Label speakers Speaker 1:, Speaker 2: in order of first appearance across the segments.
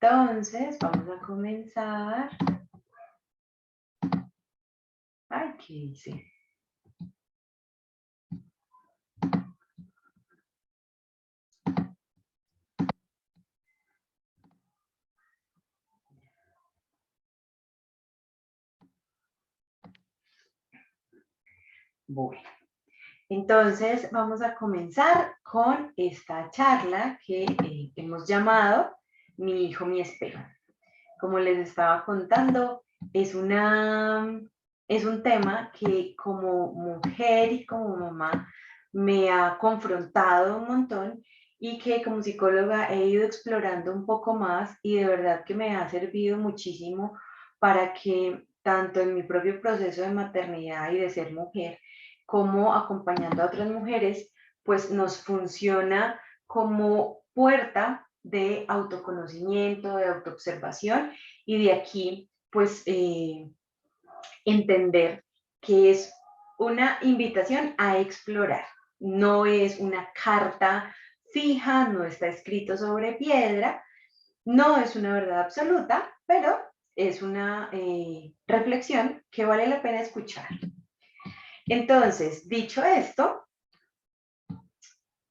Speaker 1: Entonces, vamos a comenzar. Ay, ¿qué hice? Bueno, entonces vamos a comenzar con esta charla que hemos llamado Mi hijo, mi espejo. Como les estaba contando, es un tema que como mujer y como mamá me ha confrontado un montón y que como psicóloga he ido explorando un poco más y de verdad que me ha servido muchísimo para que tanto en mi propio proceso de maternidad y de ser mujer, como acompañando a otras mujeres, pues nos funciona como puerta de autoconocimiento, de autoobservación y de aquí pues entender que es una invitación a explorar, no es una carta fija, no está escrito sobre piedra, no es una verdad absoluta, pero es una reflexión que vale la pena escuchar. Entonces, dicho esto,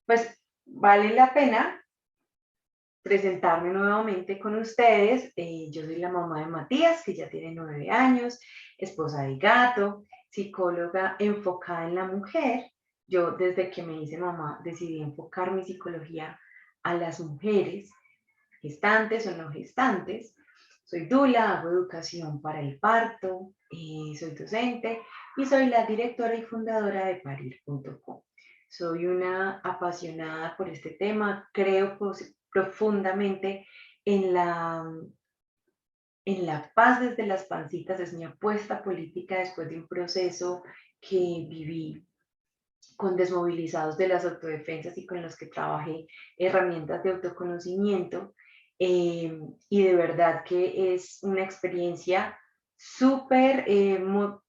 Speaker 1: pues vale la pena presentarme nuevamente con ustedes. Yo soy la mamá de Matías, que ya tiene 9 años, esposa de gato, psicóloga enfocada en la mujer. Yo desde que me hice mamá decidí enfocar mi psicología a las mujeres, gestantes o no gestantes. Soy dula, hago educación para el parto, soy docente y soy la directora y fundadora de parir.com. Soy una apasionada por este tema, creo profundamente en la paz desde las pancitas, es mi apuesta política después de un proceso que viví con desmovilizados de las autodefensas y con los que trabajé herramientas de autoconocimiento. Y de verdad que es una experiencia súper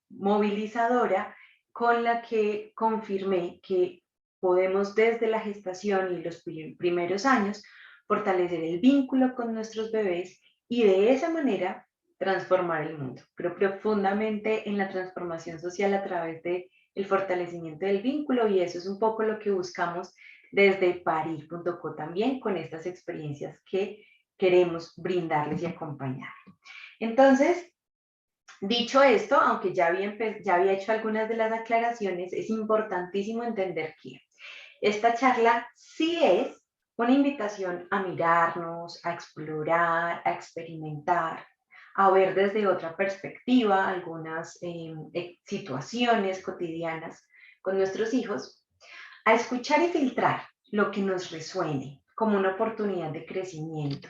Speaker 1: movilizadora con la que confirmé que podemos desde la gestación y los primeros años fortalecer el vínculo con nuestros bebés y de esa manera transformar el mundo. Creo profundamente en la transformación social a través de el fortalecimiento del vínculo y eso es un poco lo que buscamos desde parir.co también con estas experiencias que queremos brindarles y acompañar. Entonces, dicho esto, aunque ya había hecho algunas de las aclaraciones, es importantísimo entender que esta charla sí es una invitación a mirarnos, a explorar, a experimentar, a ver desde otra perspectiva algunas situaciones cotidianas con nuestros hijos, a escuchar y filtrar lo que nos resuene como una oportunidad de crecimiento.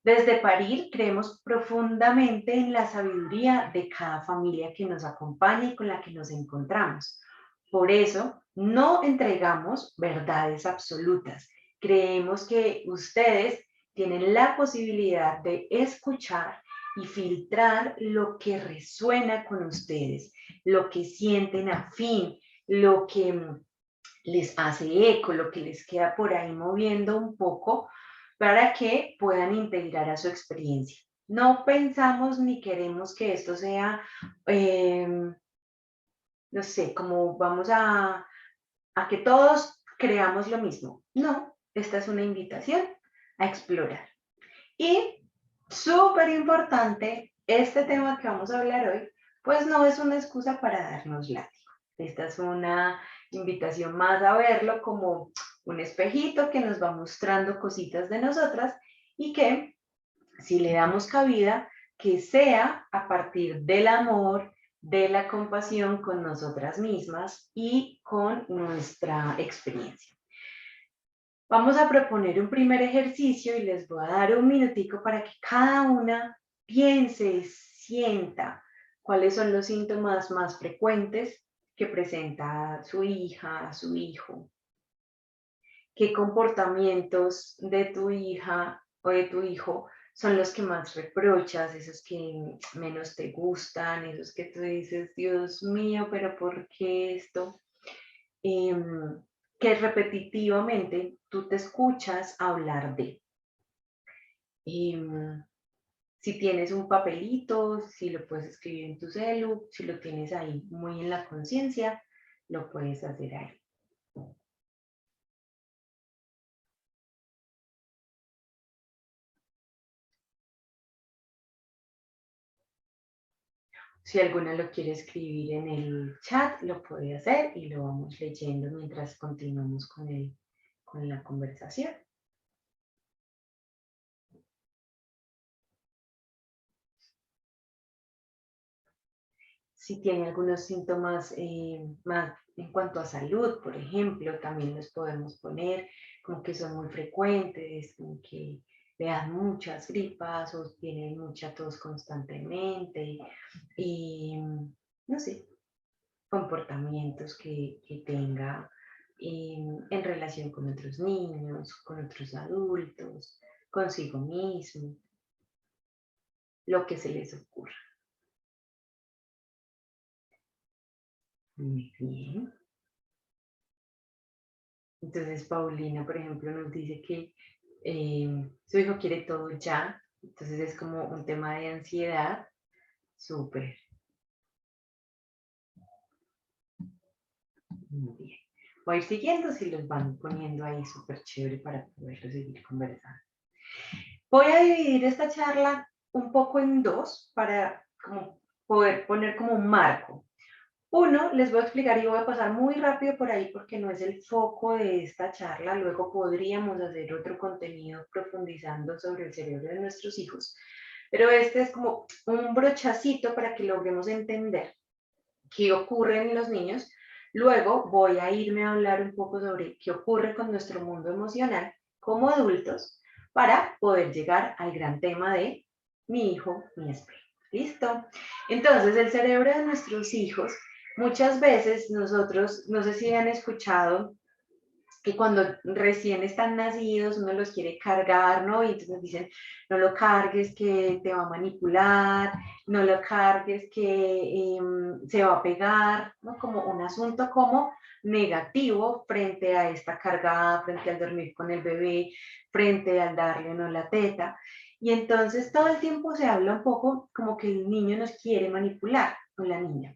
Speaker 1: Desde Parir creemos profundamente en la sabiduría de cada familia que nos acompaña y con la que nos encontramos. Por eso, no entregamos verdades absolutas. Creemos que ustedes tienen la posibilidad de escuchar y filtrar lo que resuena con ustedes, lo que sienten afín, lo que les hace eco, lo que les queda por ahí moviendo un poco para que puedan integrar a su experiencia. No pensamos ni queremos que esto sea, no sé, como vamos a que todos creamos lo mismo. No, esta es una invitación a explorar. Y súper importante, este tema que vamos a hablar hoy, pues no es una excusa para darnos látigo. Esta es una invitación más a verlo como un espejito que nos va mostrando cositas de nosotras y que si le damos cabida, que sea a partir del amor, de la compasión con nosotras mismas y con nuestra experiencia. Vamos a proponer un primer ejercicio y les voy a dar un minutico para que cada una piense, sienta cuáles son los síntomas más frecuentes que presenta su hija, su hijo, qué comportamientos de tu hija o de tu hijo son los que más reprochas, esos que menos te gustan, esos que tú dices, Dios mío, pero ¿por qué esto? Que repetitivamente tú te escuchas hablar de. Si tienes un papelito, si lo puedes escribir en tu celu, si lo tienes ahí muy en la conciencia, lo puedes hacer ahí. Si alguna lo quiere escribir en el chat, lo puede hacer y lo vamos leyendo mientras continuamos con la conversación. Si tiene algunos síntomas más en cuanto a salud, por ejemplo, también los podemos poner como que son muy frecuentes, como que le dan muchas gripas o tienen mucha tos constantemente y no sé, comportamientos que tenga en relación con otros niños, con otros adultos, consigo mismo, lo que se les ocurra. Muy bien. Entonces, Paulina, por ejemplo, nos dice que su hijo quiere todo ya, entonces es como un tema de ansiedad. Súper, muy bien. Voy a ir siguiendo si los van poniendo ahí súper chévere para poderlo seguir conversando. Voy a dividir esta charla un poco en dos para como poder poner como un marco. Uno, les voy a explicar y voy a pasar muy rápido por ahí porque no es el foco de esta charla. Luego podríamos hacer otro contenido profundizando sobre el cerebro de nuestros hijos. Pero este es como un brochacito para que logremos entender qué ocurre en los niños. Luego voy a irme a hablar un poco sobre qué ocurre con nuestro mundo emocional como adultos para poder llegar al gran tema de mi hijo, mi espejo. ¿Listo? Entonces, el cerebro de nuestros hijos, muchas veces nosotros, no sé si han escuchado que cuando recién están nacidos uno los quiere cargar, ¿no? Y entonces nos dicen, no lo cargues que te va a manipular, no lo cargues que se va a pegar, ¿no? Como un asunto como negativo frente a esta cargada, frente al dormir con el bebé, frente al darle o no la teta. Y entonces todo el tiempo se habla un poco como que el niño nos quiere manipular con la niña.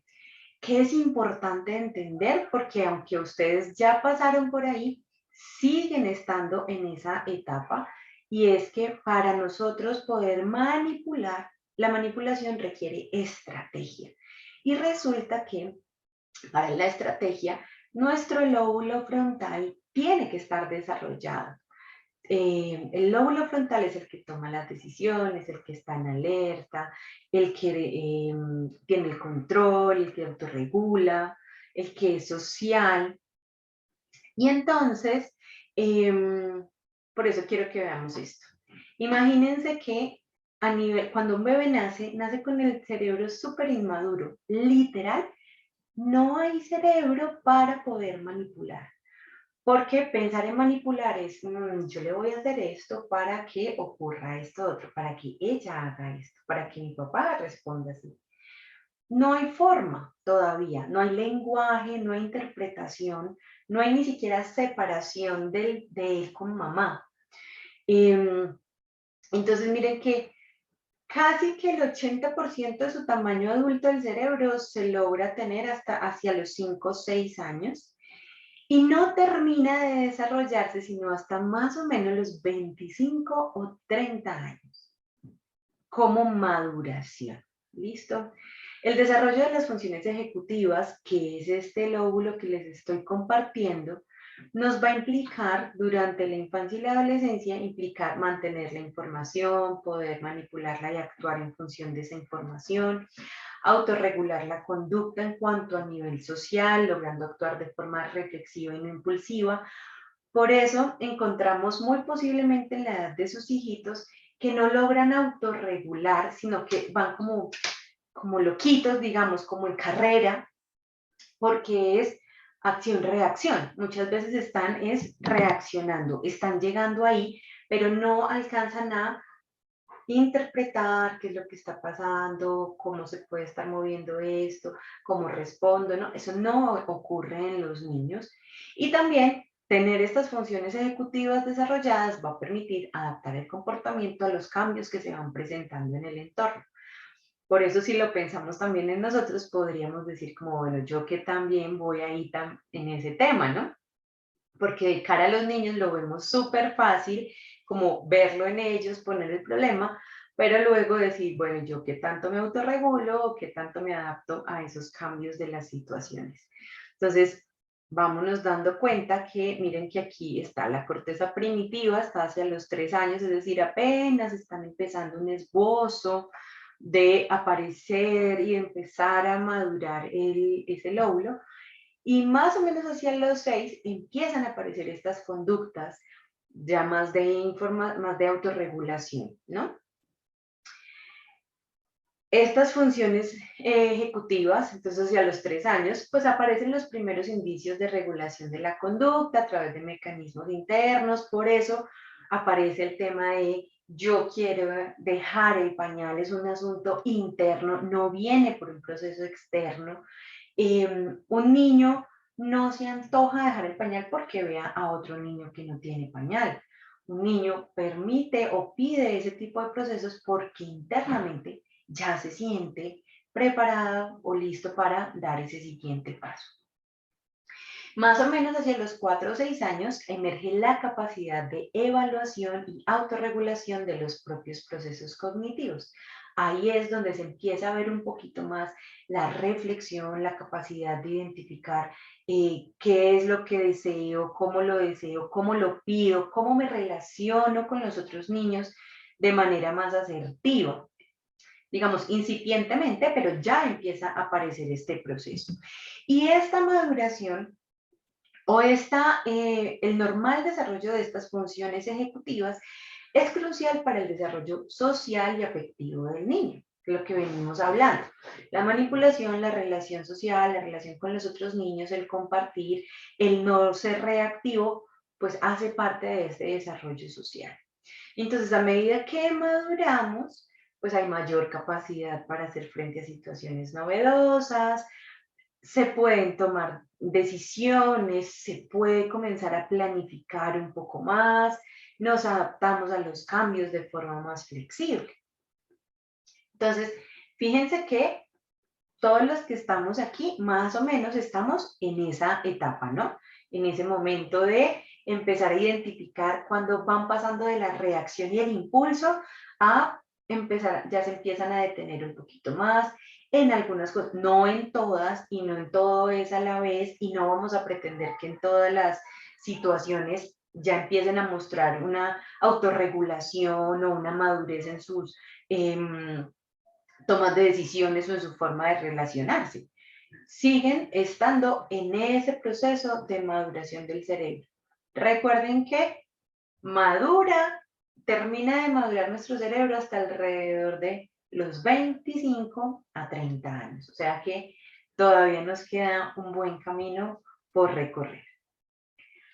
Speaker 1: ¿Qué es importante entender? Porque aunque ustedes ya pasaron por ahí, siguen estando en esa etapa y es que para nosotros poder manipular, la manipulación requiere estrategia. Y resulta que para la estrategia, nuestro lóbulo frontal tiene que estar desarrollado. El lóbulo frontal es el que toma las decisiones, el que está en alerta, el que tiene el control, el que autorregula, el que es social. Y entonces, por eso quiero que veamos esto. Imagínense que cuando un bebé nace, nace con el cerebro súper inmaduro. Literal, no hay cerebro para poder manipular. Porque pensar en manipular es, yo le voy a hacer esto para que ocurra esto otro, para que ella haga esto, para que mi papá responda así. No hay forma todavía, no hay lenguaje, no hay interpretación, no hay ni siquiera separación de él con mamá. Entonces miren que casi que el 80% de su tamaño adulto del cerebro se logra tener hasta hacia los 5 o 6 años. Y no termina de desarrollarse sino hasta más o menos los 25 o 30 años, como maduración. ¿Listo? El desarrollo de las funciones ejecutivas, que es este lóbulo que les estoy compartiendo, nos va a implicar durante la infancia y la adolescencia, implicar mantener la información, poder manipularla y actuar en función de esa información, autorregular la conducta en cuanto a nivel social, logrando actuar de forma reflexiva y no impulsiva. Por eso encontramos muy posiblemente en la edad de sus hijitos que no logran autorregular, sino que van como loquitos, digamos, como en carrera, porque es acción-reacción. Muchas veces están reaccionando, están llegando ahí, pero no alcanzan a interpretar qué es lo que está pasando, cómo se puede estar moviendo esto, cómo respondo, ¿no? Eso no ocurre en los niños. Y también Tener estas funciones ejecutivas desarrolladas va a permitir adaptar el comportamiento a los cambios que se van presentando en el entorno. Por eso, si lo pensamos también en nosotros, podríamos decir como, bueno, yo que también voy ahí en ese tema, ¿no? Porque de cara a los niños lo vemos súper fácil, como verlo en ellos, poner el problema, pero luego decir, bueno, yo qué tanto me autorregulo o qué tanto me adapto a esos cambios de las situaciones. Entonces, vámonos dando cuenta que, miren que aquí está la corteza primitiva, está hacia los 3 años, es decir, apenas están empezando un esbozo de aparecer y empezar a madurar ese lóbulo. Y más o menos hacia los 6 empiezan a aparecer estas conductas ya más de autorregulación, ¿no? Estas funciones ejecutivas, entonces hacia los 3 años, pues aparecen los primeros indicios de regulación de la conducta a través de mecanismos internos, por eso aparece el tema de yo quiero dejar el pañal, es un asunto interno, no viene por un proceso externo. Un niño no se antoja dejar el pañal porque vea a otro niño que no tiene pañal. Un niño permite o pide ese tipo de procesos porque internamente ya se siente preparado o listo para dar ese siguiente paso. Más o menos hacia los 4 o 6 años emerge la capacidad de evaluación y autorregulación de los propios procesos cognitivos. Ahí es donde se empieza a ver un poquito más la reflexión, la capacidad de identificar qué es lo que deseo, cómo lo pido, cómo me relaciono con los otros niños de manera más asertiva. Digamos, incipientemente, pero ya empieza a aparecer este proceso. Y esta maduración el normal desarrollo de estas funciones ejecutivas es crucial para el desarrollo social y afectivo del niño, lo que venimos hablando. La manipulación, la relación social, la relación con los otros niños, el compartir, el no ser reactivo, pues hace parte de este desarrollo social. Entonces, a medida que maduramos, pues hay mayor capacidad para hacer frente a situaciones novedosas, se pueden tomar decisiones, se puede comenzar a planificar un poco más, nos adaptamos a los cambios de forma más flexible. Entonces, fíjense que todos los que estamos aquí, más o menos estamos en esa etapa, ¿no? En ese momento de empezar a identificar cuando van pasando de la reacción y el impulso a empezar, ya se empiezan a detener un poquito más en algunas cosas, no en todas y no en todo es a la vez y no vamos a pretender que en todas las situaciones ya empiecen a mostrar una autorregulación o una madurez en sus tomas de decisiones o en su forma de relacionarse. Siguen estando en ese proceso de maduración del cerebro. Recuerden que termina de madurar nuestro cerebro hasta alrededor de los 25 a 30 años. O sea que todavía nos queda un buen camino por recorrer.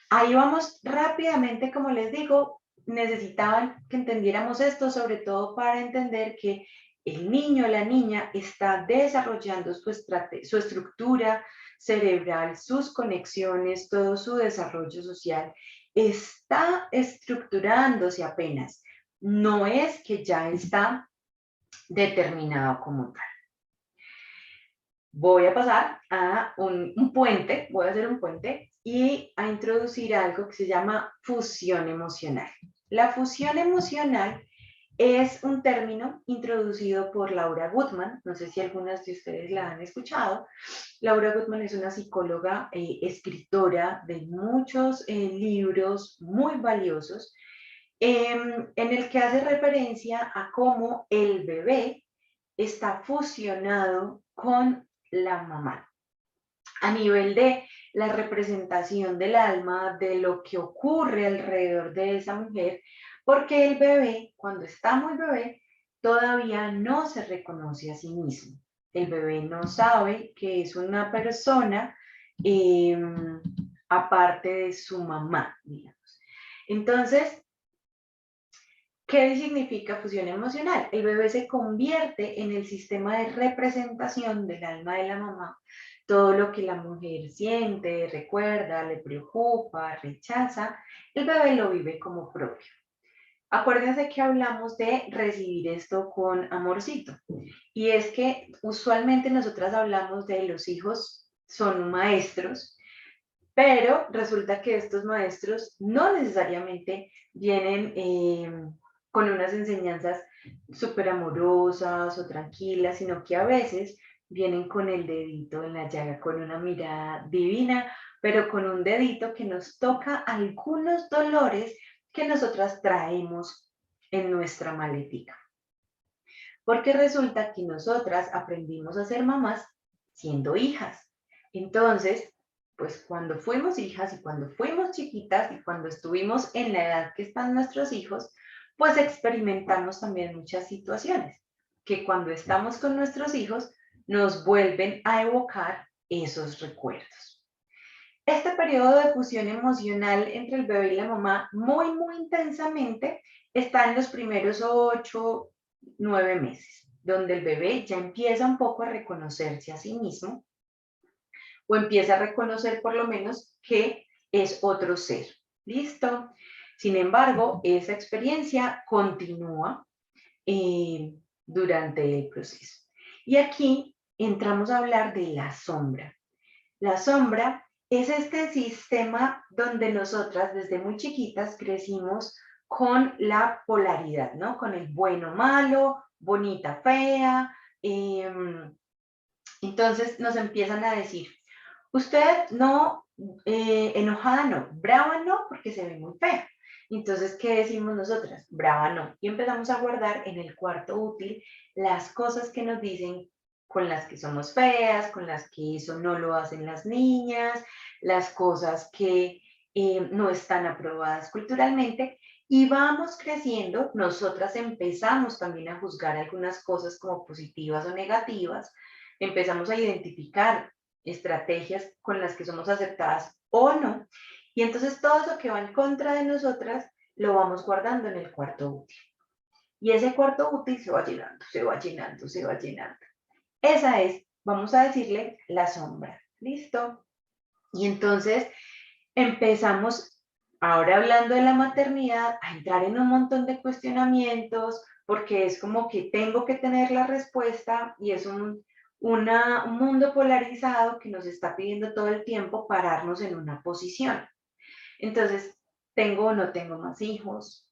Speaker 1: Ahí vamos rápidamente, como les digo, necesitaban que entendiéramos esto, sobre todo para entender que el niño o la niña está desarrollando su estructura cerebral, sus conexiones, todo su desarrollo social, está estructurándose apenas. No es que ya está determinado como tal. Voy a pasar a un puente, voy a hacer un puente y a introducir algo que se llama fusión emocional. La fusión emocional es un término introducido por Laura Gutman, no sé si algunas de ustedes la han escuchado. Laura Gutman es una psicóloga, escritora de muchos libros muy valiosos, en el que hace referencia a cómo el bebé está fusionado con la mamá a nivel de la representación del alma, de lo que ocurre alrededor de esa mujer, porque el bebé, cuando está muy bebé, todavía no se reconoce a sí mismo. El bebé no sabe que es una persona aparte de su mamá, digamos. Entonces, ¿qué significa fusión emocional? El bebé se convierte en el sistema de representación del alma de la mamá todo lo que la mujer siente, recuerda, le preocupa, rechaza, el bebé lo vive como propio. Acuérdense que hablamos de recibir esto con amorcito. Y es que usualmente nosotras hablamos de los hijos son maestros, pero resulta que estos maestros no necesariamente vienen con unas enseñanzas súper amorosas o tranquilas, sino que a veces vienen con el dedito en la llaga, con una mirada divina, pero con un dedito que nos toca algunos dolores que nosotras traemos en nuestra maletica. Porque resulta que nosotras aprendimos a ser mamás siendo hijas. Entonces, pues cuando fuimos hijas y cuando fuimos chiquitas y cuando estuvimos en la edad que están nuestros hijos, pues experimentamos también muchas situaciones que cuando estamos con nuestros hijos nos vuelven a evocar esos recuerdos. Este periodo de fusión emocional entre el bebé y la mamá, muy intensamente, está en los primeros 8, 9 meses, donde el bebé ya empieza un poco a reconocerse a sí mismo o empieza a reconocer por lo menos que es otro ser. ¿Listo? Sin embargo, esa experiencia continúa durante el proceso. Y aquí entramos a hablar de la sombra. La sombra es este sistema donde nosotras desde muy chiquitas crecimos con la polaridad, ¿no? Con el bueno, malo, bonita, fea. Entonces nos empiezan a decir, usted no, enojada no, brava no, porque se ve muy fea. Entonces, ¿qué decimos nosotras? Brava no. Y empezamos a guardar en el cuarto útil las cosas que nos dicen con las que somos feas, con las que eso no lo hacen las niñas, las cosas que no están aprobadas culturalmente. Y vamos creciendo, nosotras empezamos también a juzgar algunas cosas como positivas o negativas, empezamos a identificar estrategias con las que somos aceptadas o no. Y entonces todo eso que va en contra de nosotras lo vamos guardando en el cuarto útil. Y ese cuarto útil se va llenando, se va llenando, se va llenando. Esa es, vamos a decirle, la sombra. ¿Listo? Y entonces empezamos, ahora hablando de la maternidad, a entrar en un montón de cuestionamientos, porque es como que tengo que tener la respuesta y es un mundo polarizado que nos está pidiendo todo el tiempo pararnos en una posición. Entonces, ¿tengo o no tengo más hijos?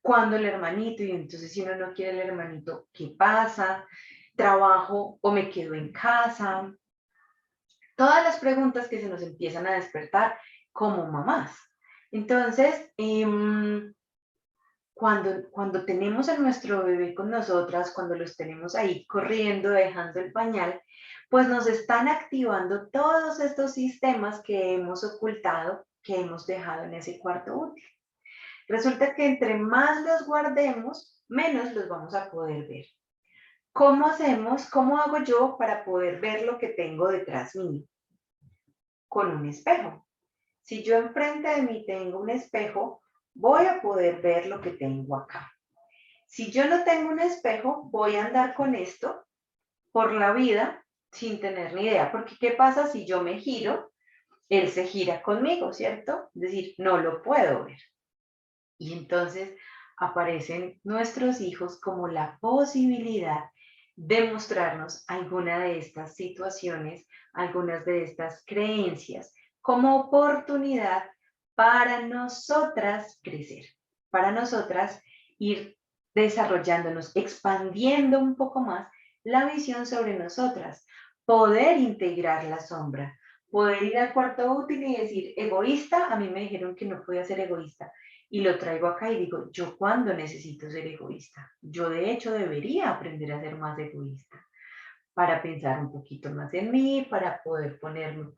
Speaker 1: ¿Cuándo el hermanito? Y entonces si uno no quiere el hermanito, ¿qué pasa? ¿Trabajo o me quedo en casa? Todas las preguntas que se nos empiezan a despertar como mamás. Entonces, cuando tenemos a nuestro bebé con nosotras, cuando los tenemos ahí corriendo, dejando el pañal, pues nos están activando todos estos sistemas que hemos ocultado, que hemos dejado en ese cuarto útil. Resulta que entre más los guardemos, menos los vamos a poder ver. ¿Cómo hacemos? ¿Cómo hago yo para poder ver lo que tengo detrás mío? Con un espejo. Si yo enfrente de mí tengo un espejo, voy a poder ver lo que tengo acá. Si yo no tengo un espejo, voy a andar con esto por la vida sin tener ni idea, porque ¿qué pasa si yo me giro? Él se gira conmigo, ¿cierto? Es decir, no lo puedo ver. Y entonces aparecen nuestros hijos como la posibilidad de mostrarnos alguna de estas situaciones, algunas de estas creencias, como oportunidad para nosotras crecer, para nosotras ir desarrollándonos, expandiendo un poco más la visión sobre nosotras, poder integrar la sombra, poder ir al cuarto útil y decir, egoísta, a mí me dijeron que no podía ser egoísta, y lo traigo acá y digo, ¿yo cuándo necesito ser egoísta? Yo de hecho debería aprender a ser más egoísta para pensar un poquito más en mí, para poder ponerme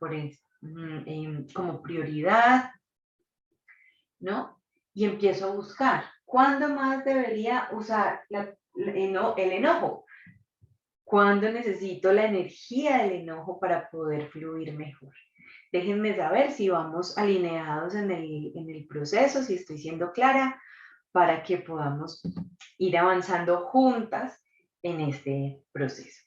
Speaker 1: como prioridad, ¿no? Y empiezo a buscar, ¿cuándo más debería usar el enojo? ¿Cuándo necesito la energía del enojo para poder fluir mejor? Déjenme saber si vamos alineados en el proceso, si estoy siendo clara, para que podamos ir avanzando juntas en este proceso.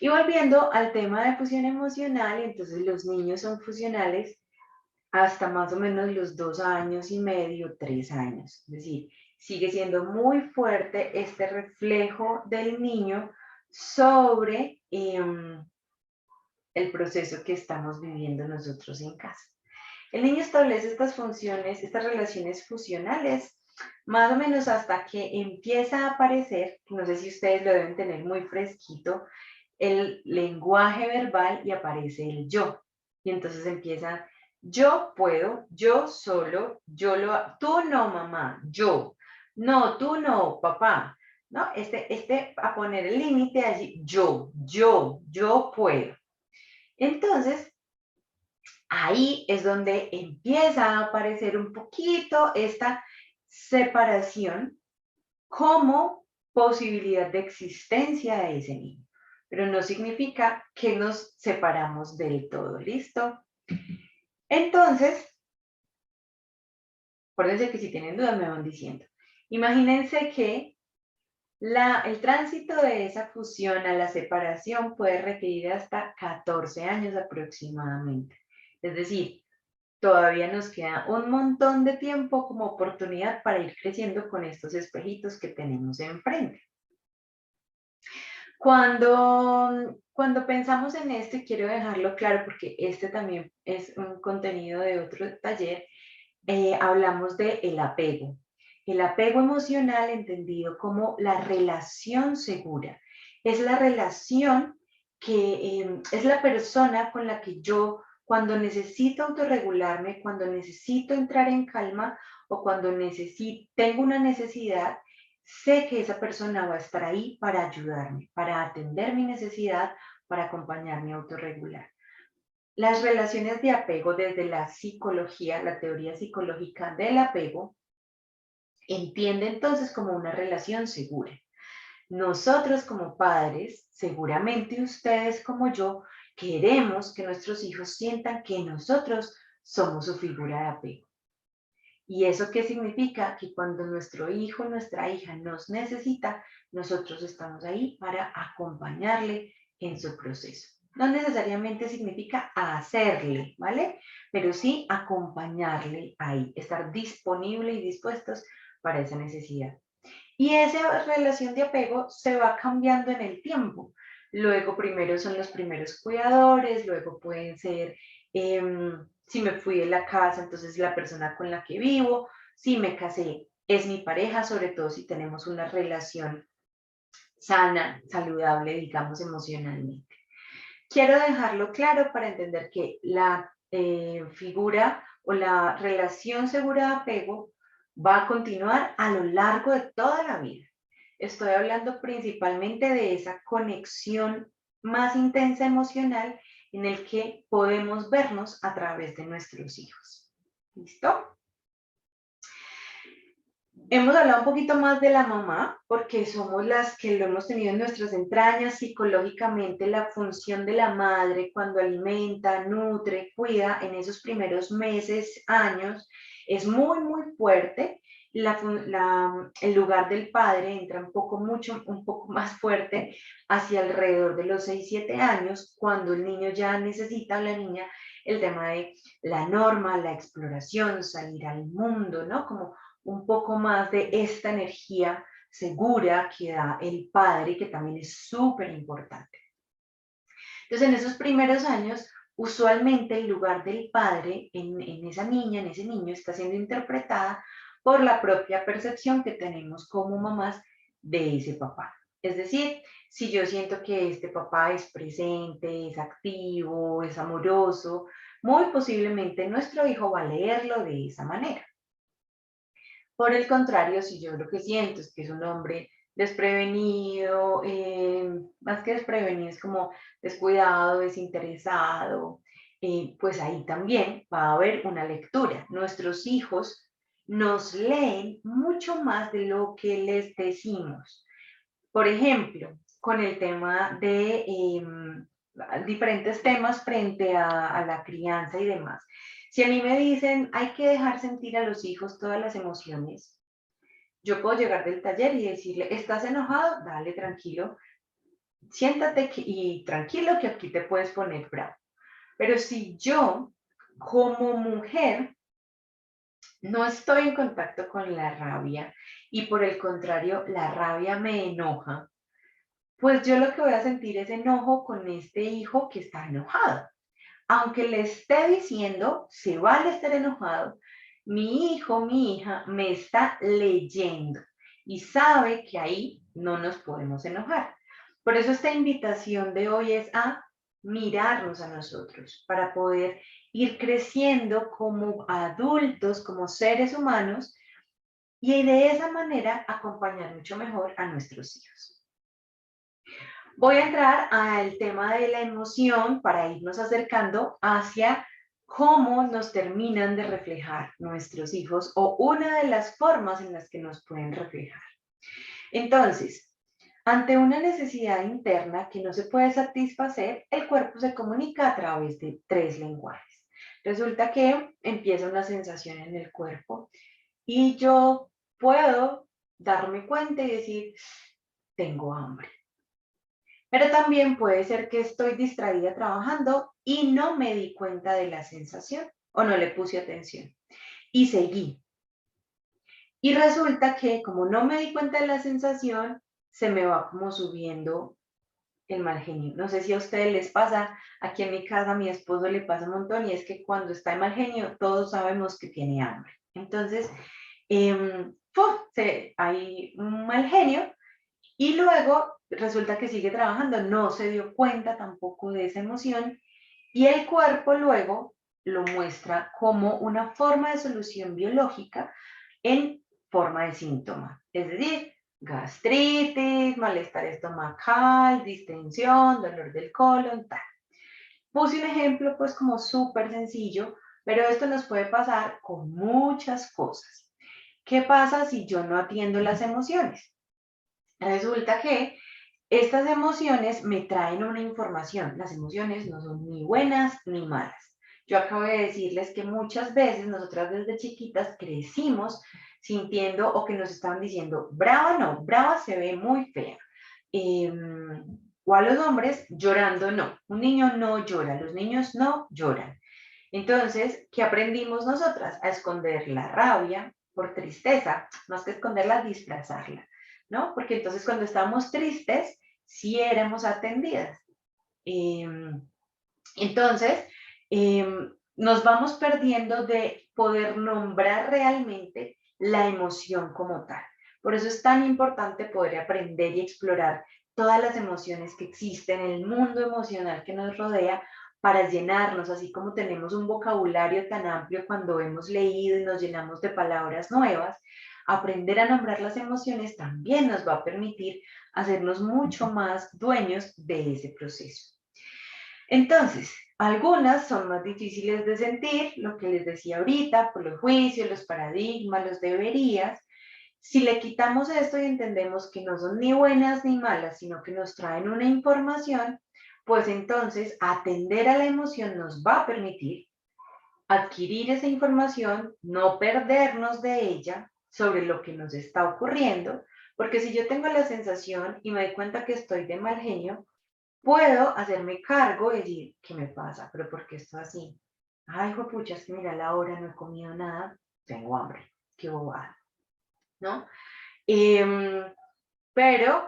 Speaker 1: Y volviendo al tema de fusión emocional, entonces los niños son fusionales hasta más o menos los 2 años y medio, 3 años. Es decir, sigue siendo muy fuerte este reflejo del niño sobre el proceso que estamos viviendo nosotros en casa. El niño establece estas funciones, estas relaciones fusionales, más o menos hasta que empieza a aparecer, no sé si ustedes lo deben tener muy fresquito, el lenguaje verbal y aparece el yo. Y entonces empieza, yo puedo, yo solo, yo lo, tú no, mamá, yo, no, tú no, papá, ¿no? A poner el límite allí, yo puedo. Entonces, ahí es donde empieza a aparecer un poquito esta separación como posibilidad de existencia de ese niño. Pero no significa que nos separamos del todo, ¿listo? Entonces, acuérdense que si tienen dudas me van diciendo. Imagínense que el tránsito de esa fusión a la separación puede requerir hasta 14 años aproximadamente. Es decir, todavía nos queda un montón de tiempo como oportunidad para ir creciendo con estos espejitos que tenemos enfrente. Cuando pensamos en esto, y quiero dejarlo claro porque este también es un contenido de otro taller, hablamos de el apego. El apego emocional entendido como la relación segura. Es la relación que es la persona con la que yo, cuando necesito autorregularme, cuando necesito entrar en calma o cuando tengo una necesidad, sé que esa persona va a estar ahí para ayudarme, para atender mi necesidad, para acompañarme a autorregular. Las relaciones de apego desde la psicología, la teoría psicológica del apego, entiende entonces como una relación segura. Nosotros como padres, seguramente ustedes como yo, queremos que nuestros hijos sientan que nosotros somos su figura de apego. ¿Y eso qué significa? Que cuando nuestro hijo, nuestra hija nos necesita, nosotros estamos ahí para acompañarle en su proceso. No necesariamente significa hacerle, ¿vale? Pero sí acompañarle ahí, estar disponible y dispuestos para esa necesidad. Y esa relación de apego se va cambiando en el tiempo. Luego primero son los primeros cuidadores, luego pueden ser, si me fui de la casa, entonces la persona con la que vivo, si me casé, es mi pareja, sobre todo si tenemos una relación sana, saludable, digamos, emocionalmente. Quiero dejarlo claro para entender que la figura o la relación segura de apego va a continuar a lo largo de toda la vida. Estoy hablando principalmente de esa conexión más intensa emocional en el que podemos vernos a través de nuestros hijos. ¿Listo? Hemos hablado un poquito más de la mamá, porque somos las que lo hemos tenido en nuestras entrañas psicológicamente, la función de la madre cuando alimenta, nutre, cuida en esos primeros meses, años, es muy, muy fuerte. El lugar del padre entra un poco más fuerte hacia alrededor de los 6, 7 años, cuando el niño ya necesita, o la niña, el tema de la norma, la exploración, salir al mundo, ¿no? Como un poco más de esta energía segura que da el padre, que también es súper importante. Entonces, en esos primeros años, usualmente el lugar del padre en esa niña, en ese niño, está siendo interpretada por la propia percepción que tenemos como mamás de ese papá. Es decir, si yo siento que este papá es presente, es activo, es amoroso, muy posiblemente nuestro hijo va a leerlo de esa manera. Por el contrario, si yo lo que siento es que es un hombre desprevenido, más que desprevenido, es como descuidado, desinteresado, pues ahí también va a haber una lectura. Nuestros hijos nos leen mucho más de lo que les decimos. Por ejemplo, con el tema de diferentes temas frente a la crianza y demás. Si a mí me dicen, hay que dejar sentir a los hijos todas las emociones, yo puedo llegar del taller y decirle, ¿estás enojado? Dale, tranquilo. siéntate y tranquilo que aquí te puedes poner bravo. Pero si yo, como mujer, no estoy en contacto con la rabia y por el contrario, la rabia me enoja, pues yo lo que voy a sentir es enojo con este hijo que está enojado. Aunque le esté diciendo, se vale estar enojado, mi hijo, mi hija me está leyendo y sabe que ahí no nos podemos enojar. Por eso esta invitación de hoy es a mirarnos a nosotros para poder ir creciendo como adultos, como seres humanos y de esa manera acompañar mucho mejor a nuestros hijos. Voy a entrar al tema de la emoción para irnos acercando hacia cómo nos terminan de reflejar nuestros hijos o una de las formas en las que nos pueden reflejar. Entonces, ante una necesidad interna que no se puede satisfacer, el cuerpo se comunica a través de 3 lenguajes. Resulta que empieza una sensación en el cuerpo y yo puedo darme cuenta y decir, tengo hambre. Pero también puede ser que estoy distraída trabajando y no me di cuenta de la sensación o no le puse atención y seguí. Y resulta que como no me di cuenta de la sensación, se me va como subiendo el mal genio. No sé si a ustedes les pasa, aquí en mi casa a mi esposo le pasa un montón y es que cuando está en mal genio todos sabemos que tiene hambre. Entonces, hay un mal genio y luego resulta que sigue trabajando, no se dio cuenta tampoco de esa emoción y el cuerpo luego lo muestra como una forma de solución biológica en forma de síntoma. Es decir, gastritis, malestar estomacal, distensión, dolor del colon, tal. Puse un ejemplo pues como súper sencillo, pero esto nos puede pasar con muchas cosas. ¿Qué pasa si yo no atiendo las emociones? Resulta que estas emociones me traen una información. Las emociones no son ni buenas ni malas. Yo acabo de decirles que muchas veces nosotras desde chiquitas crecimos sintiendo o que nos estaban diciendo, brava no, brava se ve muy fea. Eh, o a los hombres, llorando no. Un niño no llora, los niños no lloran. Entonces, ¿qué aprendimos nosotras? A esconder la rabia por tristeza, más que esconderla, disfrazarla, ¿no? Porque entonces cuando estábamos tristes, sí éramos atendidas. Entonces, nos vamos perdiendo de poder nombrar realmente la emoción como tal. Por eso es tan importante poder aprender y explorar todas las emociones que existen en el mundo emocional que nos rodea para llenarnos, así como tenemos un vocabulario tan amplio cuando hemos leído y nos llenamos de palabras nuevas, aprender a nombrar las emociones también nos va a permitir hacernos mucho más dueños de ese proceso. Entonces, algunas son más difíciles de sentir, lo que les decía ahorita, por los juicios, los paradigmas, los deberías. Si le quitamos esto y entendemos que no son ni buenas ni malas, sino que nos traen una información, pues entonces atender a la emoción nos va a permitir adquirir esa información, no perdernos de ella sobre lo que nos está ocurriendo, porque si yo tengo la sensación y me doy cuenta que estoy de mal genio, puedo hacerme cargo y decir, ¿qué me pasa? ¿Pero por qué estoy así? Ay, pucha, es que mira la hora, no he comido nada, tengo hambre, qué bobada, ¿no? Em,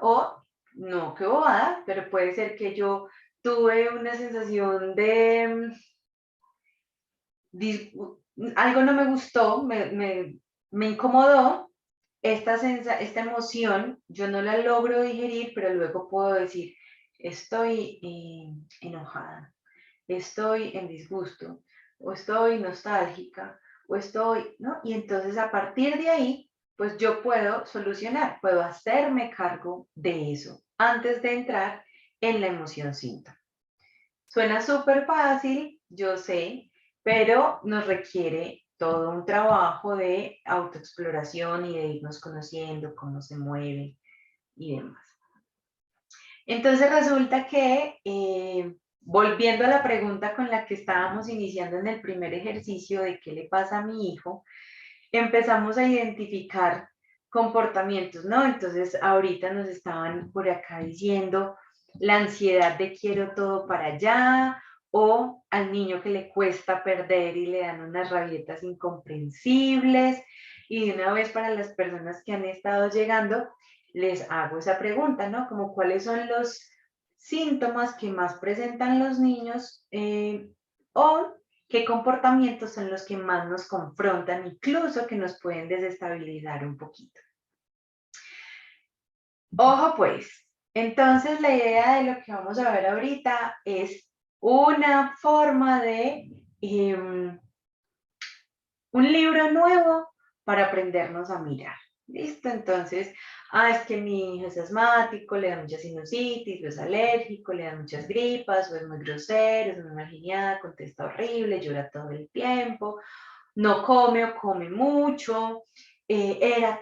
Speaker 1: o no, qué bobada, pero puede ser que yo tuve una sensación de algo no me gustó, me incomodó, esta emoción, yo no la logro digerir, pero luego puedo decir, estoy enojada, estoy en disgusto, o estoy nostálgica, o estoy, ¿no? Y entonces a partir de ahí, pues yo puedo solucionar, puedo hacerme cargo de eso antes de entrar en la emoción síntoma. Suena súper fácil, yo sé, pero nos requiere todo un trabajo de autoexploración y de irnos conociendo cómo se mueve y demás. Entonces resulta que, volviendo a la pregunta con la que estábamos iniciando en el primer ejercicio de qué le pasa a mi hijo, empezamos a identificar comportamientos, ¿no? Entonces ahorita nos estaban por acá diciendo, la ansiedad de quiero todo para allá, o al niño que le cuesta perder y le dan unas rabietas incomprensibles. Y de una vez para las personas que han estado llegando, les hago esa pregunta, ¿no? Como cuáles son los síntomas que más presentan los niños o qué comportamientos son los que más nos confrontan, incluso que nos pueden desestabilizar un poquito. Ojo pues, entonces la idea de lo que vamos a ver ahorita es una forma de un libro nuevo para aprendernos a mirar. ¿Listo? Entonces, es que mi hijo es asmático, le da mucha sinusitis, o es alérgico, le da muchas gripas, o es muy grosero, es muy mal contesta horrible, llora todo el tiempo, no come o come mucho,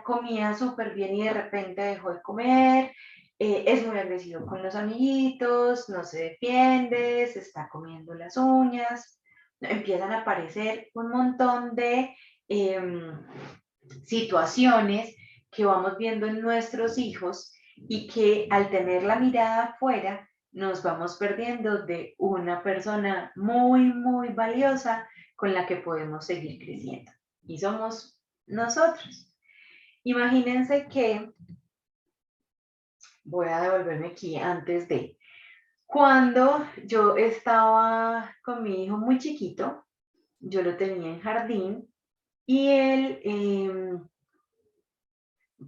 Speaker 1: comía súper bien y de repente dejó de comer, es muy agresivo con los amiguitos, no se defiende, se está comiendo las uñas, empiezan a aparecer un montón de situaciones que vamos viendo en nuestros hijos y que al tener la mirada afuera nos vamos perdiendo de una persona muy, muy valiosa con la que podemos seguir creciendo. Y somos nosotros. Imagínense que, voy a devolverme aquí antes de, cuando yo estaba con mi hijo muy chiquito, yo lo tenía en jardín y él,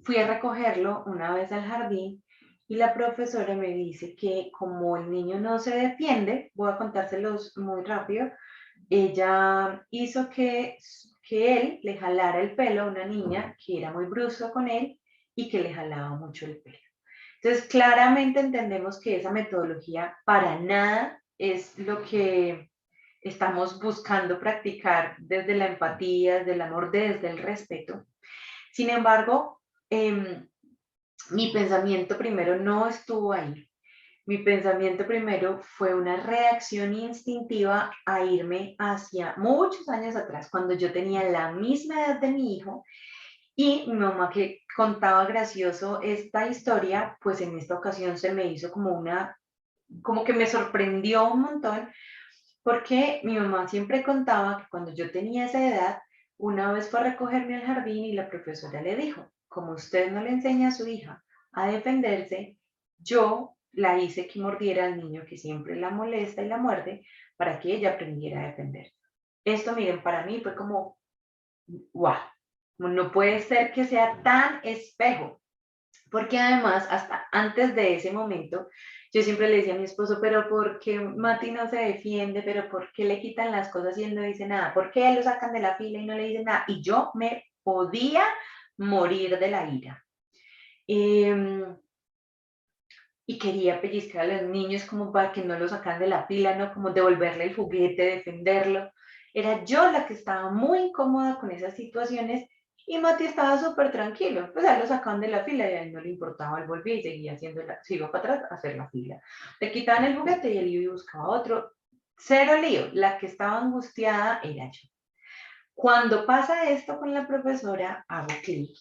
Speaker 1: fui a recogerlo una vez al jardín y la profesora me dice que como el niño no se defiende, voy a contárselos muy rápido, ella hizo que él le jalara el pelo a una niña que era muy brusca con él y que le jalaba mucho el pelo. Entonces, claramente entendemos que esa metodología para nada es lo que estamos buscando practicar desde la empatía, desde el amor, desde el respeto. Sin embargo, mi pensamiento primero no estuvo ahí. Mi pensamiento primero fue una reacción instintiva a irme hacia muchos años atrás, cuando yo tenía la misma edad de mi hijo y mi mamá que contaba gracioso esta historia, pues en esta ocasión se me hizo como que me sorprendió un montón, porque mi mamá siempre contaba que cuando yo tenía esa edad, una vez fue a recogerme al jardín y la profesora le dijo, como usted no le enseña a su hija a defenderse, yo la hice que mordiera al niño que siempre la molesta y la muerde para que ella aprendiera a defenderse. Esto, miren, para mí fue como, wow, no puede ser que sea tan espejo, porque además, hasta antes de ese momento, yo siempre le decía a mi esposo, pero ¿por qué Mati no se defiende? ¿Pero por qué le quitan las cosas y él no dice nada? ¿Por qué lo sacan de la fila y no le dicen nada? Y yo me podía morir de la ira. Y quería pellizcar a los niños como para que no lo sacan de la pila, ¿no? Como devolverle el juguete, defenderlo. Era yo la que estaba muy incómoda con esas situaciones y Mati estaba súper tranquilo. Pues a él lo sacaban de la fila y a él no le importaba, él volvía y seguía haciendo se iba para atrás a hacer la fila. Le quitaban el juguete y él iba y buscaba otro. Cero lío. La que estaba angustiada era yo. Cuando pasa esto con la profesora, hago clic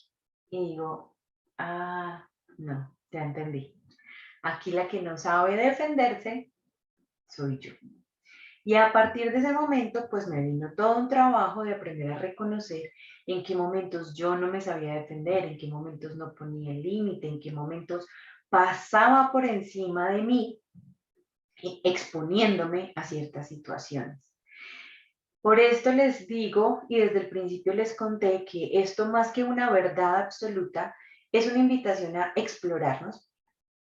Speaker 1: y digo, no, ya entendí. Aquí la que no sabe defenderse soy yo. Y a partir de ese momento, pues me vino todo un trabajo de aprender a reconocer en qué momentos yo no me sabía defender, en qué momentos no ponía el límite, en qué momentos pasaba por encima de mí, exponiéndome a ciertas situaciones. Por esto les digo, y desde el principio les conté, que esto más que una verdad absoluta, es una invitación a explorarnos,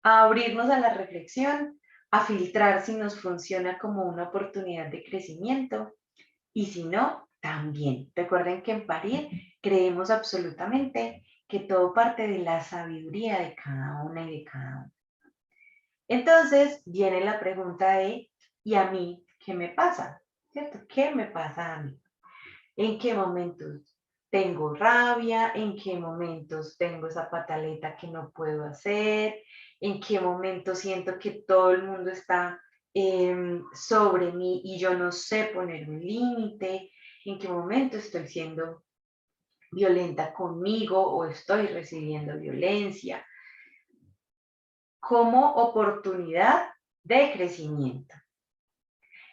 Speaker 1: a abrirnos a la reflexión, a filtrar si nos funciona como una oportunidad de crecimiento y si no, también. Recuerden que en Parir creemos absolutamente que todo parte de la sabiduría de cada una y de cada uno. Entonces viene la pregunta de, ¿y a mí qué me pasa? ¿Cierto? ¿Qué me pasa a mí? ¿En qué momentos tengo rabia? ¿En qué momentos tengo esa pataleta que no puedo hacer? ¿En qué momentos siento que todo el mundo está sobre mí y yo no sé poner un límite? ¿En qué momento estoy siendo violenta conmigo o estoy recibiendo violencia? como oportunidad de crecimiento.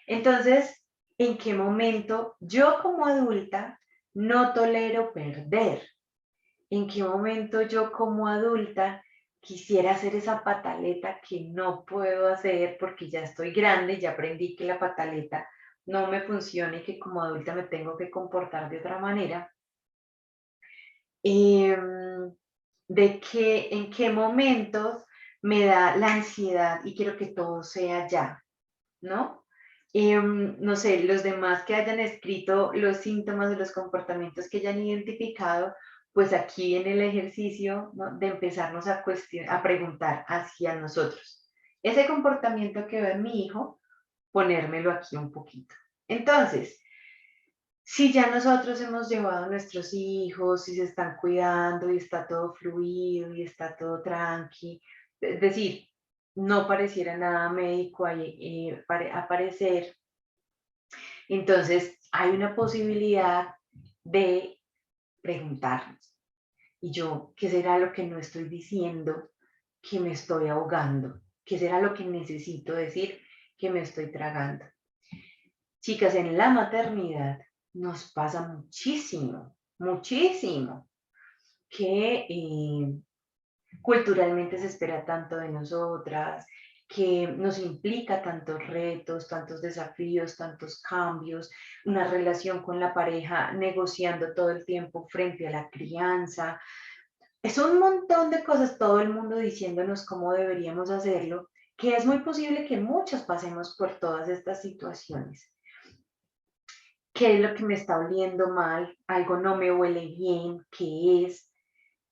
Speaker 1: Entonces, ¿en qué momento yo como adulta no tolero perder? ¿En qué momento yo como adulta quisiera hacer esa pataleta que no puedo hacer porque ya estoy grande, ya aprendí que la pataleta no me funciona y que como adulta me tengo que comportar de otra manera? En qué momentos me da la ansiedad y quiero que todo sea ya, ¿no? No sé, los demás que hayan escrito los síntomas de los comportamientos que hayan identificado, pues aquí en el ejercicio, ¿no?, de empezarnos a preguntar hacia nosotros. Ese comportamiento que ve mi hijo, ponérmelo aquí un poquito. Entonces, si ya nosotros hemos llevado a nuestros hijos y se están cuidando y está todo fluido y está todo tranqui, es decir, no pareciera nada médico ahí, aparecer, entonces hay una posibilidad de preguntarnos, ¿y yo qué será lo que no estoy diciendo que me estoy ahogando? ¿Qué será lo que necesito decir que me estoy tragando? Chicas, en la maternidad nos pasa muchísimo, muchísimo, que culturalmente se espera tanto de nosotras, que nos implica tantos retos, tantos desafíos, tantos cambios, una relación con la pareja negociando todo el tiempo frente a la crianza. Es un montón de cosas, todo el mundo diciéndonos cómo deberíamos hacerlo, que es muy posible que muchos pasemos por todas estas situaciones. ¿Qué es lo que me está oliendo mal? Algo no me huele bien, ¿qué es?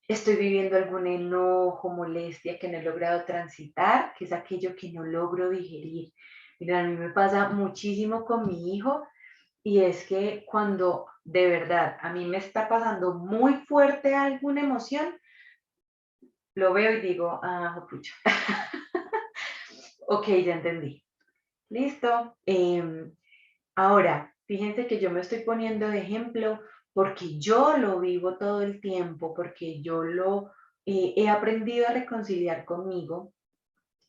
Speaker 1: Estoy viviendo algún enojo, molestia que no he logrado transitar, que es aquello que no logro digerir. Mira, a mí me pasa muchísimo con mi hijo y es que cuando de verdad a mí me está pasando muy fuerte alguna emoción, lo veo y digo, ah, pucha, ok, ya entendí. Listo. Ahora, fíjense que yo me estoy poniendo de ejemplo porque yo lo vivo todo el tiempo, porque yo lo he aprendido a reconciliar conmigo,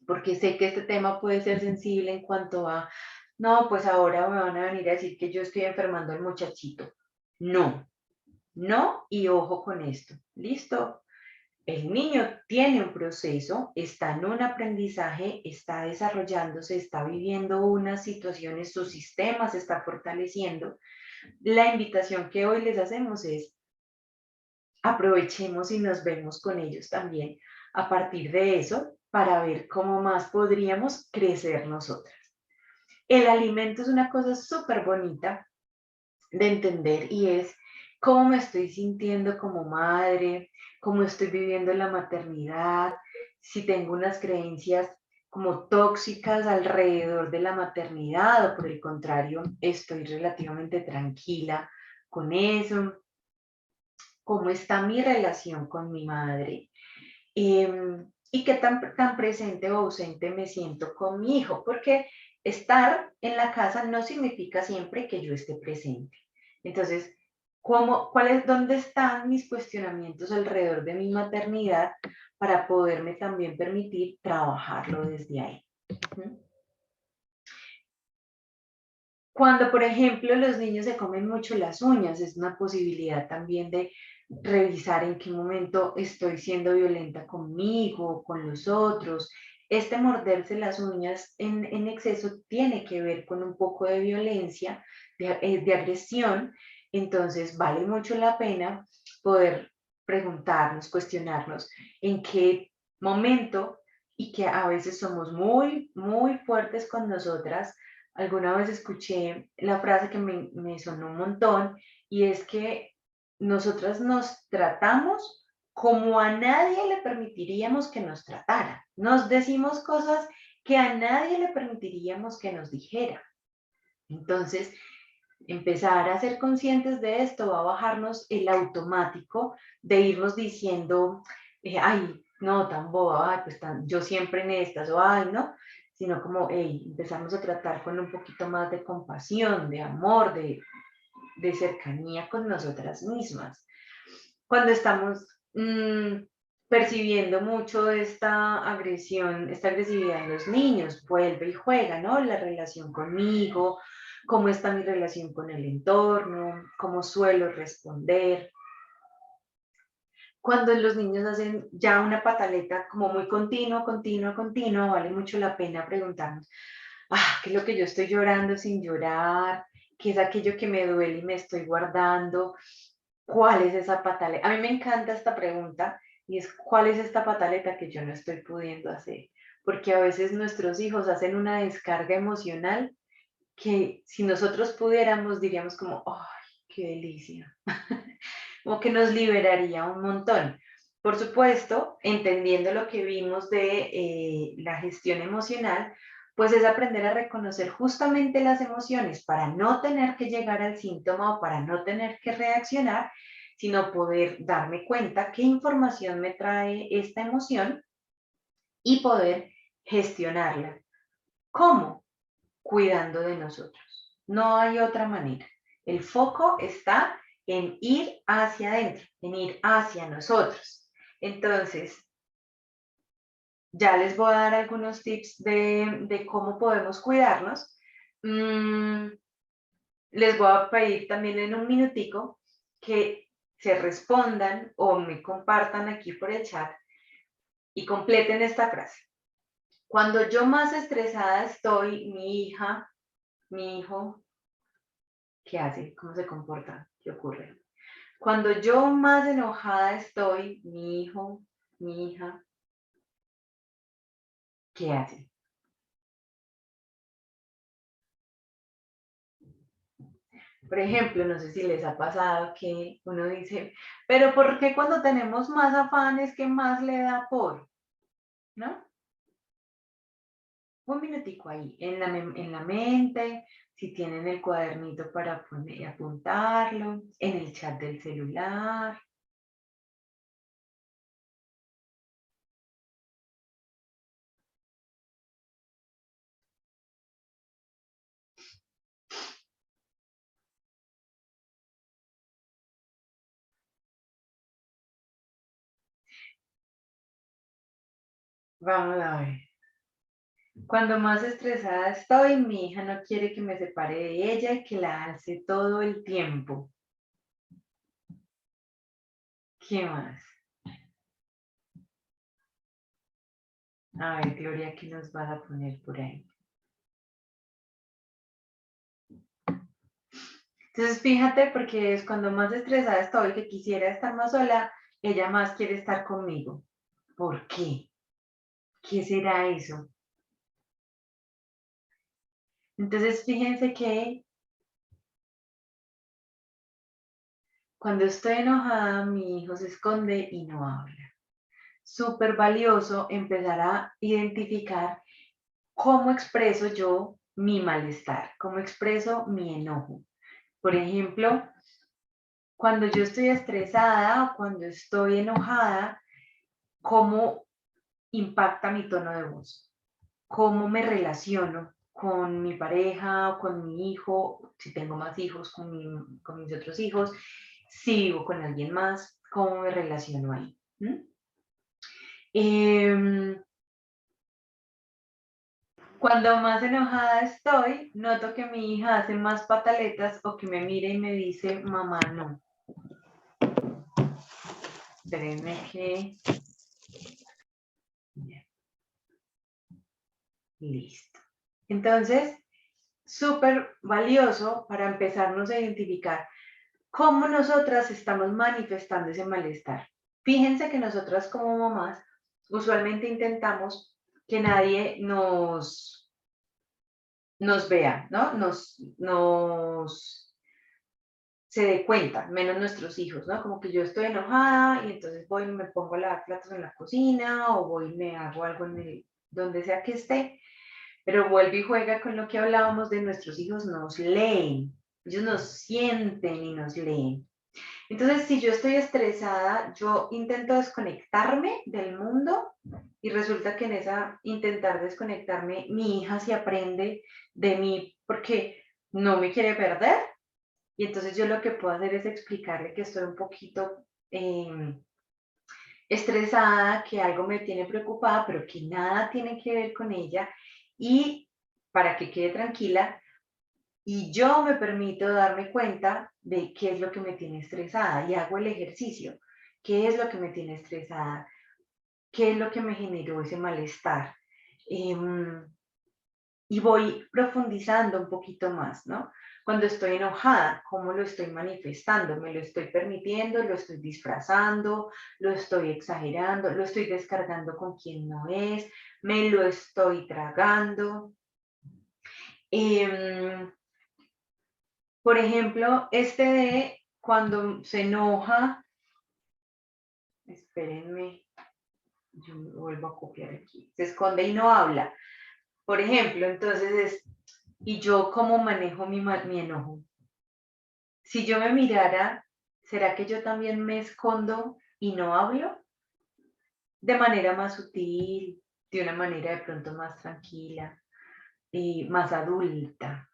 Speaker 1: porque sé que este tema puede ser sensible en cuanto a, no, pues ahora me van a venir a decir que yo estoy enfermando al muchachito. No, no, y ojo con esto. ¿Listo? El niño tiene un proceso, está en un aprendizaje, está desarrollándose, está viviendo unas situaciones, su sistema se está fortaleciendo. La invitación que hoy les hacemos es aprovechemos y nos vemos con ellos también a partir de eso para ver cómo más podríamos crecer nosotras. El alimento es una cosa súper bonita de entender y es cómo me estoy sintiendo como madre, cómo estoy viviendo la maternidad, si tengo unas creencias como tóxicas alrededor de la maternidad o por el contrario, estoy relativamente tranquila con eso, cómo está mi relación con mi madre, y qué tan presente o ausente me siento con mi hijo, porque estar en la casa no significa siempre que yo esté presente. Entonces, ¿dónde están mis cuestionamientos alrededor de mi maternidad para poderme también permitir trabajarlo desde ahí? ¿Mm? Cuando, por ejemplo, los niños se comen mucho las uñas, es una posibilidad también de revisar en qué momento estoy siendo violenta conmigo, con los otros. Este morderse las uñas en exceso tiene que ver con un poco de violencia, de agresión, entonces vale mucho la pena poder preguntarnos, cuestionarnos en qué momento y que a veces somos muy, muy fuertes con nosotras. Alguna vez escuché la frase que me sonó un montón y es que nosotras nos tratamos como a nadie le permitiríamos que nos tratara. Nos decimos cosas que a nadie le permitiríamos que nos dijera. Entonces, empezar a ser conscientes de esto va a bajarnos el automático de irnos diciendo, ay, no, tan boba, ay, pues yo siempre en estas, o ay, no, sino como, hey, empezamos a tratar con un poquito más de compasión, de amor, de cercanía con nosotras mismas. Cuando estamos percibiendo mucho esta agresión, esta agresividad en los niños, vuelve y juega, ¿no? La relación conmigo, cómo está mi relación con el entorno, cómo suelo responder. Cuando los niños hacen ya una pataleta como muy continua, vale mucho la pena preguntarnos, ¿qué es lo que yo estoy llorando sin llorar? ¿Qué es aquello que me duele y me estoy guardando? ¿Cuál es esa pataleta? A mí me encanta esta pregunta y es, ¿cuál es esta pataleta que yo no estoy pudiendo hacer? Porque a veces nuestros hijos hacen una descarga emocional que si nosotros pudiéramos diríamos como, ¡ay, qué delicia! Como que nos liberaría un montón. Por supuesto, entendiendo lo que vimos de la gestión emocional, pues es aprender a reconocer justamente las emociones para no tener que llegar al síntoma o para no tener que reaccionar, sino poder darme cuenta qué información me trae esta emoción y poder gestionarla. ¿Cómo? Cuidando de nosotros. No hay otra manera. El foco está en ir hacia adentro, en ir hacia nosotros. Entonces, ya les voy a dar algunos tips de cómo podemos cuidarnos. Les voy a pedir también en un minutico que se respondan o me compartan aquí por el chat y completen esta frase. Cuando yo más estresada estoy, mi hija, mi hijo, ¿qué hace? ¿Cómo se comporta? ¿Qué ocurre? Cuando yo más enojada estoy, mi hijo, mi hija, ¿qué hace? Por ejemplo, no sé si les ha pasado que uno dice, pero ¿por qué cuando tenemos más afanes que más le da por? ¿No? Un minutico ahí, en la mente, si tienen el cuadernito para poner, apuntarlo, en el chat del celular. Vamos a ver. Cuando más estresada estoy, mi hija no quiere que me separe de ella y que la alce todo el tiempo. ¿Qué más? A ver, Gloria, ¿qué nos vas a poner por ahí? Entonces, fíjate, porque es cuando más estresada estoy, que quisiera estar más sola, ella más quiere estar conmigo. ¿Por qué? ¿Qué será eso? Entonces, fíjense que cuando estoy enojada, mi hijo se esconde y no habla. Súper valioso empezar a identificar cómo expreso yo mi malestar, cómo expreso mi enojo. Por ejemplo, cuando yo estoy estresada o cuando estoy enojada, ¿cómo impacta mi tono de voz? ¿Cómo me relaciono con mi pareja, con mi hijo, si tengo más hijos, con mis otros hijos, si vivo con alguien más, cómo me relaciono ahí? Em, Cuando más enojada estoy, noto que mi hija hace más pataletas o que me mira y me dice, mamá, no. Espérenme que... Listo. Entonces, súper valioso para empezarnos a identificar cómo nosotras estamos manifestando ese malestar. Fíjense que nosotras como mamás usualmente intentamos que nadie nos vea, ¿no? Se dé cuenta, menos nuestros hijos, ¿no? Como que yo estoy enojada y entonces voy y me pongo a lavar platos en la cocina o voy y me hago algo donde sea que esté, pero vuelve y juega con lo que hablábamos de nuestros hijos, nos leen, ellos nos sienten y nos leen. Entonces, si yo estoy estresada, yo intento desconectarme del mundo y resulta que en esa intentar desconectarme, mi hija se aprende de mí porque no me quiere perder y entonces yo lo que puedo hacer es explicarle que estoy un poquito estresada, que algo me tiene preocupada, pero que nada tiene que ver con ella, y para que quede tranquila, y yo me permito darme cuenta de qué es lo que me tiene estresada y hago el ejercicio. ¿Qué es lo que me tiene estresada? ¿Qué es lo que me generó ese malestar? Em, y voy profundizando un poquito más, ¿no? Cuando estoy enojada, ¿cómo lo estoy manifestando? ¿Me lo estoy permitiendo? ¿Lo estoy disfrazando? ¿Lo estoy exagerando? ¿Lo estoy descargando con quien no es? ¿Me lo estoy tragando? Em, por ejemplo, este de cuando se enoja, espérenme, yo me vuelvo a copiar aquí, se esconde y no habla. Por ejemplo, entonces es, ¿y yo cómo manejo mi enojo? Si yo me mirara, ¿será que yo también me escondo y no hablo? De manera más sutil, de una manera de pronto más tranquila y más adulta.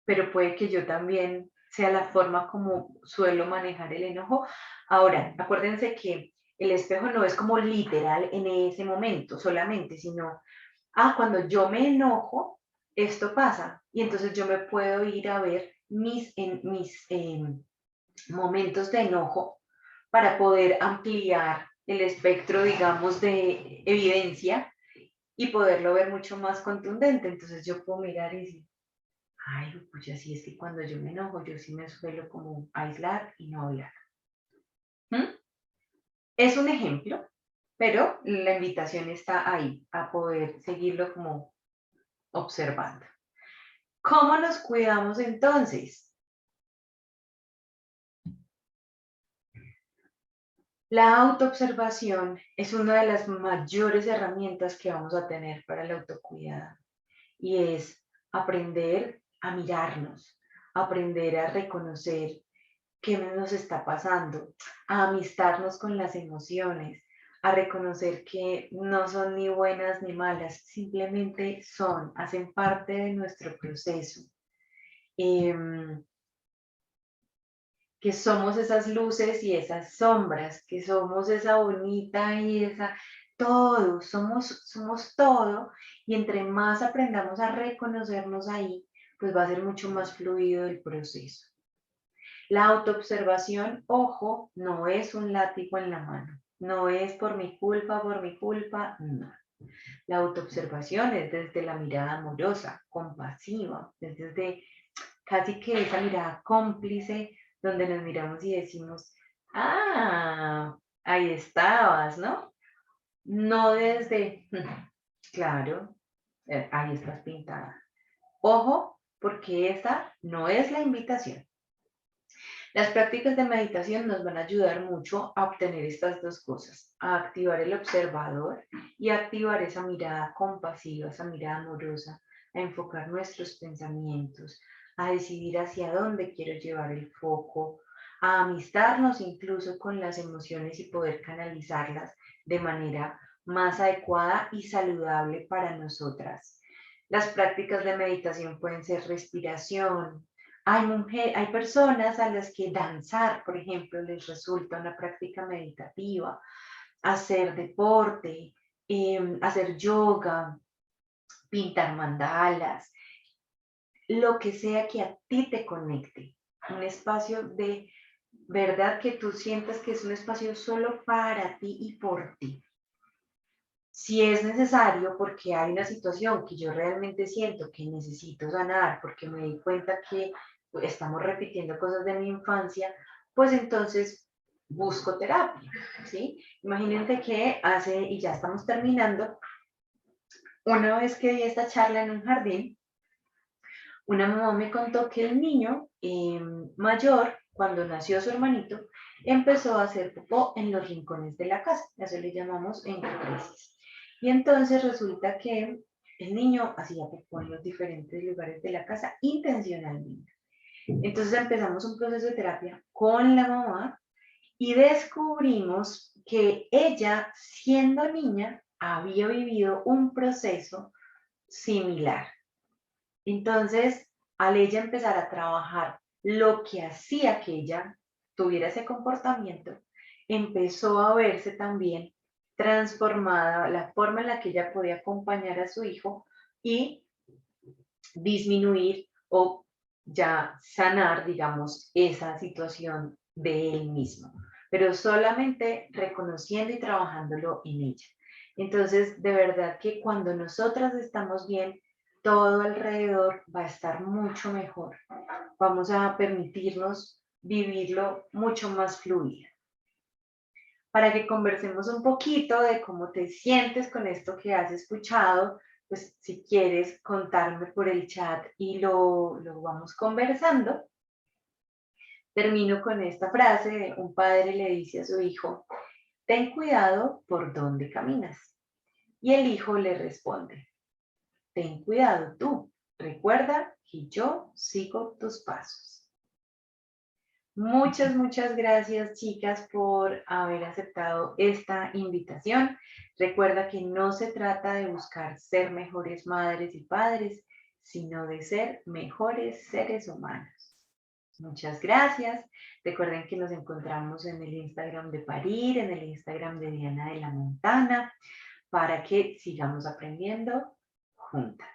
Speaker 1: Pero puede que yo también sea la forma como suelo manejar el enojo. Ahora, acuérdense que el espejo no es como literal en ese momento solamente, sino, cuando yo me enojo, esto pasa. Y entonces yo me puedo ir a ver mis momentos de enojo para poder ampliar el espectro, digamos, de evidencia y poderlo ver mucho más contundente. Entonces yo puedo mirar y decir, ay, pues así es que cuando yo me enojo, yo sí me suelo como aislar y no hablar. ¿Mm? Es un ejemplo, pero la invitación está ahí, a poder seguirlo como observando. ¿Cómo nos cuidamos entonces? La autoobservación es una de las mayores herramientas que vamos a tener para el autocuidado y es aprender a mirarnos, aprender a reconocer qué nos está pasando, a amistarnos con las emociones, a reconocer que no son ni buenas ni malas, simplemente son, hacen parte de nuestro proceso. Em, que somos esas luces y esas sombras, que somos esa bonita y esa, todo, somos todo, y entre más aprendamos a reconocernos ahí, pues va a ser mucho más fluido el proceso. La autoobservación, ojo, no es un látigo en la mano, no es por mi culpa, no. La autoobservación es desde la mirada amorosa, compasiva, es desde casi que esa mirada cómplice donde nos miramos y decimos, ahí estabas, ¿no? No desde, claro, ahí estás pintada. Ojo, porque esa no es la invitación. Las prácticas de meditación nos van a ayudar mucho a obtener estas dos cosas, a activar el observador y a activar esa mirada compasiva, esa mirada amorosa, a enfocar nuestros pensamientos, a decidir hacia dónde quiero llevar el foco, a amistarnos incluso con las emociones y poder canalizarlas de manera más adecuada y saludable para nosotras. Las prácticas de meditación pueden ser respiración. Hay personas a las que danzar, por ejemplo, les resulta una práctica meditativa, hacer deporte, hacer yoga, pintar mandalas, lo que sea que a ti te conecte. Un espacio de verdad que tú sientas que es un espacio solo para ti y por ti. Si es necesario, porque hay una situación que yo realmente siento que necesito sanar, porque me di cuenta que estamos repitiendo cosas de mi infancia, pues entonces busco terapia, ¿sí? Imagínense que y ya estamos terminando, una vez que di esta charla en un jardín, una mamá me contó que el niño mayor, cuando nació su hermanito, empezó a hacer popó en los rincones de la casa, eso le llamamos encresis. Y entonces resulta que el niño hacía popó en los diferentes lugares de la casa intencionalmente. Entonces empezamos un proceso de terapia con la mamá y descubrimos que ella, siendo niña, había vivido un proceso similar. Entonces, al ella empezar a trabajar lo que hacía que ella tuviera ese comportamiento, empezó a verse también transformada la forma en la que ella podía acompañar a su hijo y disminuir o ya sanar, digamos, esa situación de él mismo, pero solamente reconociendo y trabajándolo en ella. Entonces, de verdad que cuando nosotras estamos bien, todo alrededor va a estar mucho mejor. Vamos a permitirnos vivirlo mucho más fluido. Para que conversemos un poquito de cómo te sientes con esto que has escuchado, pues si quieres contarme por el chat y lo vamos conversando. Termino con esta frase de un padre le dice a su hijo, ten cuidado por dónde caminas. Y el hijo le responde, ten cuidado tú, recuerda que yo sigo tus pasos. Muchas gracias, chicas, por haber aceptado esta invitación. Recuerda que no se trata de buscar ser mejores madres y padres, sino de ser mejores seres humanos. Muchas gracias. Recuerden que nos encontramos en el Instagram de Parir, en el Instagram de Diana de la Montana, para que sigamos aprendiendo juntas.